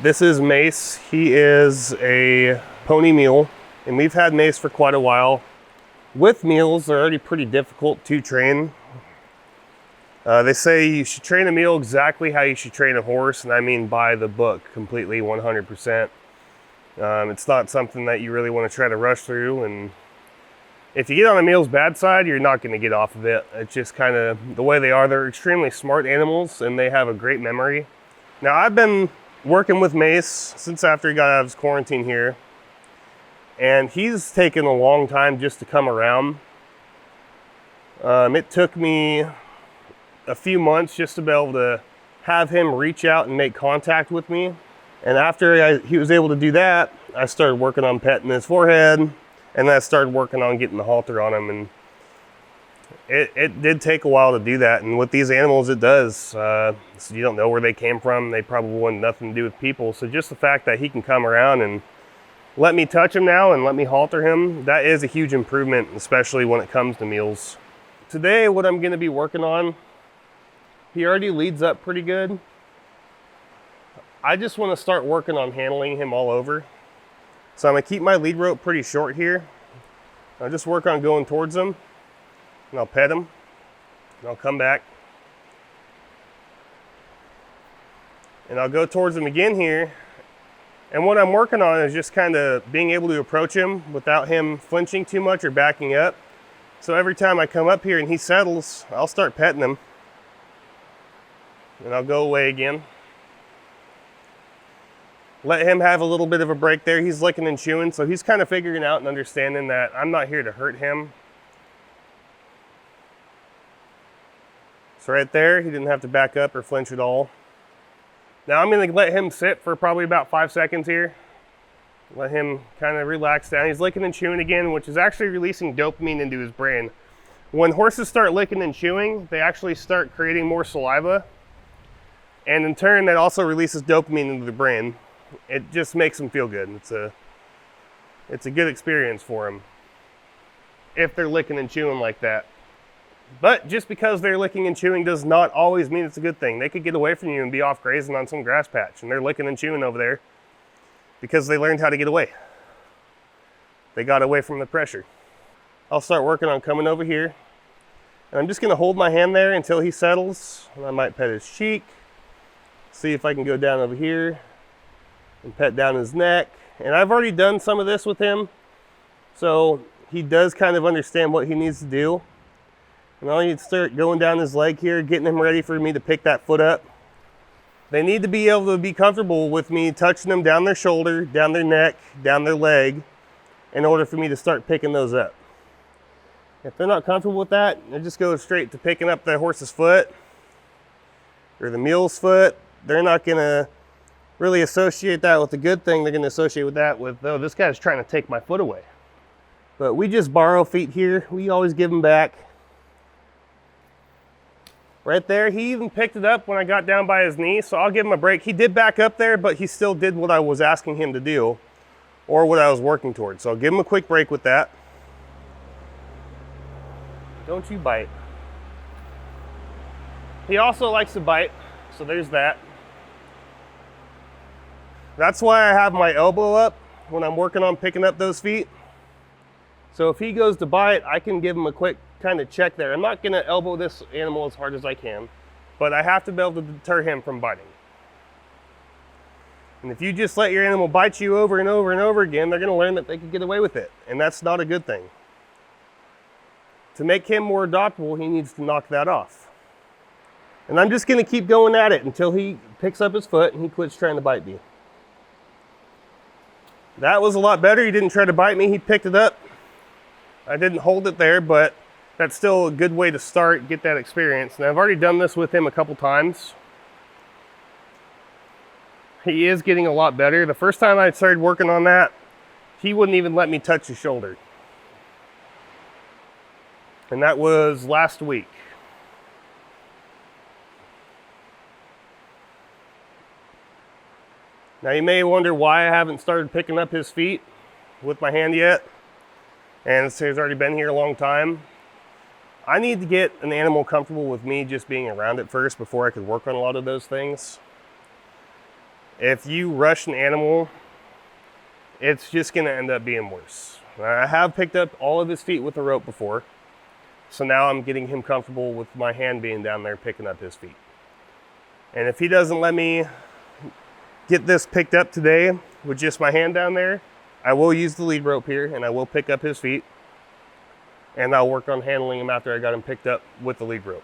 This is Mace. He is a pony mule, and we've had Mace for quite a while. With mules, they're already pretty difficult to train. They say you should train a mule exactly how you should train a horse, and I mean by the book, completely, 100%. It's not something that you really want to try to rush through, and if you get on a mule's bad side, you're not going to get off of it. It's just kind of the way they are. They're extremely smart animals, and they have a great memory. Now, I've been working with Mace since after he got out of his quarantine here, and he's taken a long time just to come around. It took me a few months just to be able to have him reach out and make contact with me, and after he was able to do that, I started working on petting his forehead, and then I started working on getting the halter on him, and it did take a while to do that. And with these animals, it does. So you don't know where they came from. They probably want nothing to do with people. So just the fact that he can come around and let me touch him now and let me halter him, that is a huge improvement, especially when it comes to mules. Today, what I'm going to be working on, he already leads up pretty good. I just want to start working on handling him all over. So I'm going to keep my lead rope pretty short here. I'll just work on going towards him, and I'll pet him, and I'll come back, and I'll go towards him again here. And what I'm working on is just kind of being able to approach him without him flinching too much or backing up. So every time I come up here and he settles, I'll start petting him, and I'll go away again. Let him have a little bit of a break there. He's licking and chewing, so he's kind of figuring out and understanding that I'm not here to hurt him. So right there, he didn't have to back up or flinch at all. Now I'm going to let him sit for probably about 5 seconds here. Let him kind of relax down. He's licking and chewing again, which is actually releasing dopamine into his brain. When horses start licking and chewing, they actually start creating more saliva. And in turn, that also releases dopamine into the brain. It just makes them feel good. It's a good experience for them if they're licking and chewing like that. But just because they're licking and chewing does not always mean it's a good thing. They could get away from you and be off grazing on some grass patch, and they're licking and chewing over there because they learned how to get away. They got away from the pressure. I'll start working on coming over here, and I'm just going to hold my hand there until he settles, and I might pet his cheek, see if I can go down over here and pet down his neck. And I've already done some of this with him, so he does kind of understand what he needs to do. And I need to start going down his leg here, getting him ready for me to pick that foot up. They need to be able to be comfortable with me touching them down their shoulder, down their neck, down their leg, in order for me to start picking those up. If they're not comfortable with that, I just go straight to picking up the horse's foot or the mule's foot. They're not going to really associate that with a good thing. They're going to associate with that with, oh, this guy's trying to take my foot away. But we just borrow feet here. We always give them back. Right there, he even picked it up when I got down by his knee, so I'll give him a break. He did back up there, but he still did what I was asking him to do, or what I was working towards. So I'll give him a quick break with that. Don't you bite. He also likes to bite, so there's that. That's why I have my elbow up when I'm working on picking up those feet. So if he goes to bite, I can give him a quick kind of check there. I'm not going to elbow this animal as hard as I can, but I have to be able to deter him from biting. And if you just let your animal bite you over and over and over again, they're going to learn that they can get away with it, and that's not a good thing. To make him more adoptable, he needs to knock that off. And I'm just going to keep going at it until he picks up his foot and he quits trying to bite me. That was a lot better. He didn't try to bite me. He picked it up. I didn't hold it there, but that's still a good way to start, get that experience. And I've already done this with him a couple times. He is getting a lot better. The first time I started working on that, he wouldn't even let me touch his shoulder. And that was last week. Now you may wonder why I haven't started picking up his feet with my hand yet. And it's already been here a long time. I need to get an animal comfortable with me just being around it first before I could work on a lot of those things. If you rush an animal, it's just gonna end up being worse. I have picked up all of his feet with a rope before, so now I'm getting him comfortable with my hand being down there picking up his feet. And if he doesn't let me get this picked up today with just my hand down there, I will use the lead rope here and I will pick up his feet, and I'll work on handling him after I got him picked up with the lead rope.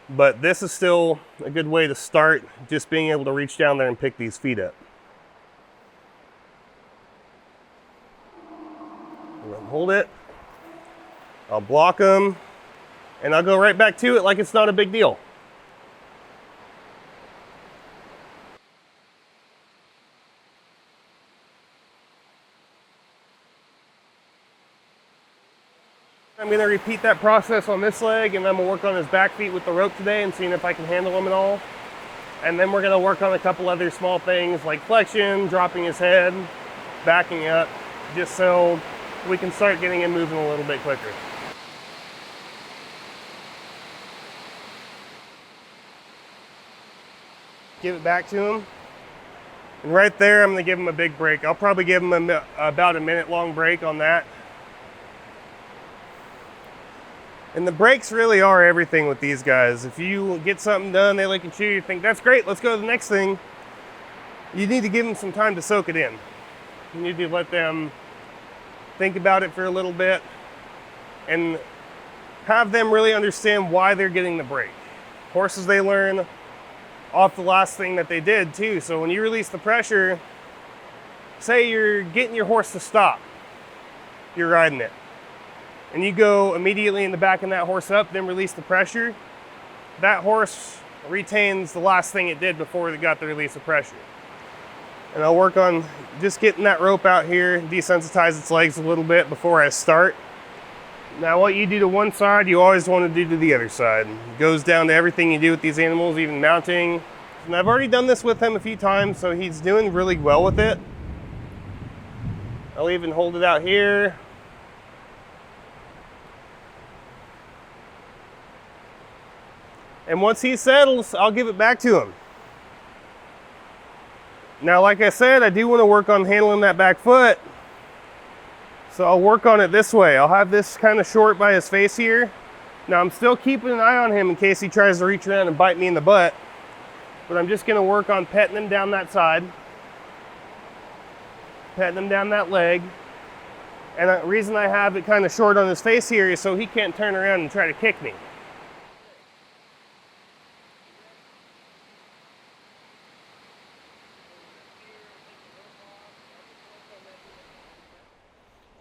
But this is still a good way to start, just being able to reach down there and pick these feet up. Hold it, I'll block them, and I'll go right back to it like it's not a big deal. I'm going to repeat that process on this leg, and I'm going to work on his back feet with the rope today and seeing if I can handle him at all. And then we're going to work on a couple other small things like flexion, dropping his head, backing up, just so we can start getting him moving a little bit quicker. Give it back to him. And right there, I'm going to give him a big break. I'll probably give him about a minute long break on that. And the breaks really are everything with these guys. If you get something done, they lick and chew, you think, that's great, let's go to the next thing. You need to give them some time to soak it in. You need to let them think about it for a little bit and have them really understand why they're getting the break. Horses, they learn off the last thing that they did too. So when you release the pressure, say you're getting your horse to stop, you're riding it, and you go immediately in the back of that horse up, then release the pressure, that horse retains the last thing it did before it got the release of pressure. And I'll work on just getting that rope out here, desensitize its legs a little bit before I start. Now what you do to one side, you always want to do to the other side. It goes down to everything you do with these animals, even mounting. And I've already done this with him a few times, so he's doing really well with it. I'll even hold it out here. And once he settles, I'll give it back to him. Now, like I said, I do want to work on handling that back foot. So I'll work on it this way. I'll have this kind of short by his face here. Now I'm still keeping an eye on him in case he tries to reach around and bite me in the butt. But I'm just going to work on petting him down that side. Petting him down that leg. And the reason I have it kind of short on his face here is so he can't turn around and try to kick me.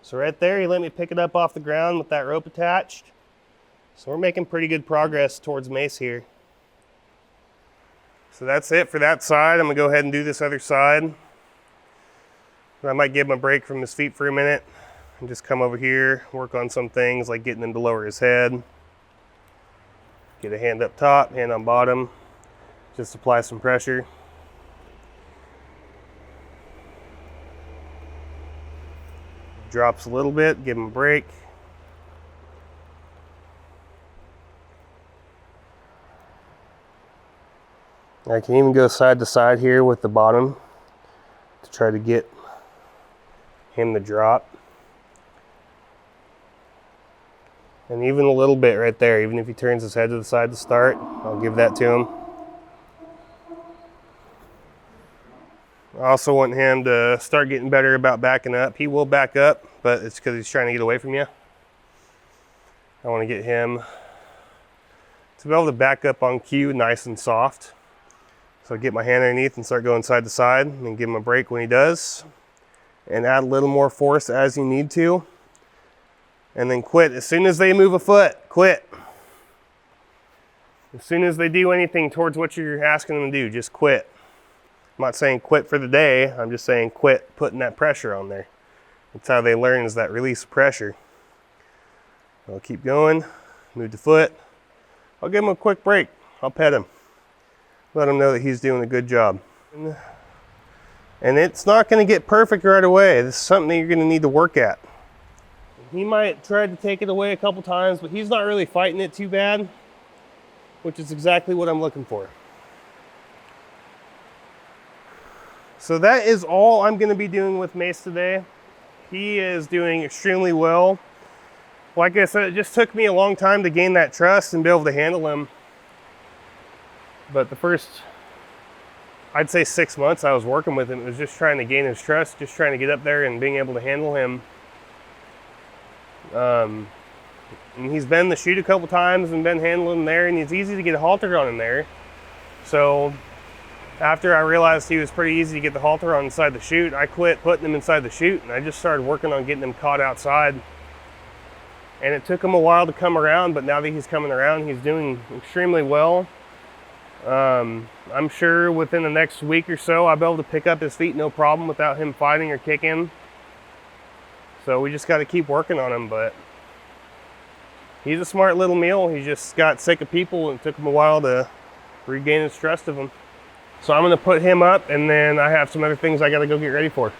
So right there, he let me pick it up off the ground with that rope attached. So we're making pretty good progress towards Mace here. So that's it for that side. I'm gonna go ahead and do this other side. I might give him a break from his feet for a minute and just come over here, work on some things like getting him to lower his head. Get a hand up top, hand on bottom. Just apply some pressure. Drops a little bit, give him a break. I can even go side to side here with the bottom to try to get him to drop. And even a little bit right there, even if he turns his head to the side to start, I'll give that to him. I also want him to start getting better about backing up. He will back up, but it's because he's trying to get away from you. I want to get him to be able to back up on cue nice and soft. So I get my hand underneath and start going side to side and then give him a break when he does. And add a little more force as you need to. And then quit. As soon as they move a foot, quit. As soon as they do anything towards what you're asking them to do, just quit. I'm not saying quit for the day, I'm just saying quit putting that pressure on there. That's how they learn, is that release of pressure. I'll keep going, move the foot. I'll give him a quick break. I'll pet him. Let him know that he's doing a good job. And it's not gonna get perfect right away. This is something that you're gonna need to work at. He might try to take it away a couple times, but he's not really fighting it too bad, which is exactly what I'm looking for. So that is all I'm going to be doing with Mace today. He is doing extremely well. Like I said, it just took me a long time to gain that trust and be able to handle him. But the first, I'd say 6 months I was working with him, it was just trying to gain his trust, just trying to get up there and being able to handle him. And he's been in the chute a couple times and been handling him there, and it's easy to get haltered on him there. So after I realized he was pretty easy to get the halter on inside the chute, I quit putting him inside the chute and I just started working on getting him caught outside. And it took him a while to come around, but now that he's coming around, he's doing extremely well. I'm sure within the next week or so, I'll be able to pick up his feet no problem without him fighting or kicking. So we just got to keep working on him, but he's a smart little mule. He just got sick of people and it took him a while to regain his trust of them. So I'm going to put him up, and then I have some other things I got to go get ready for.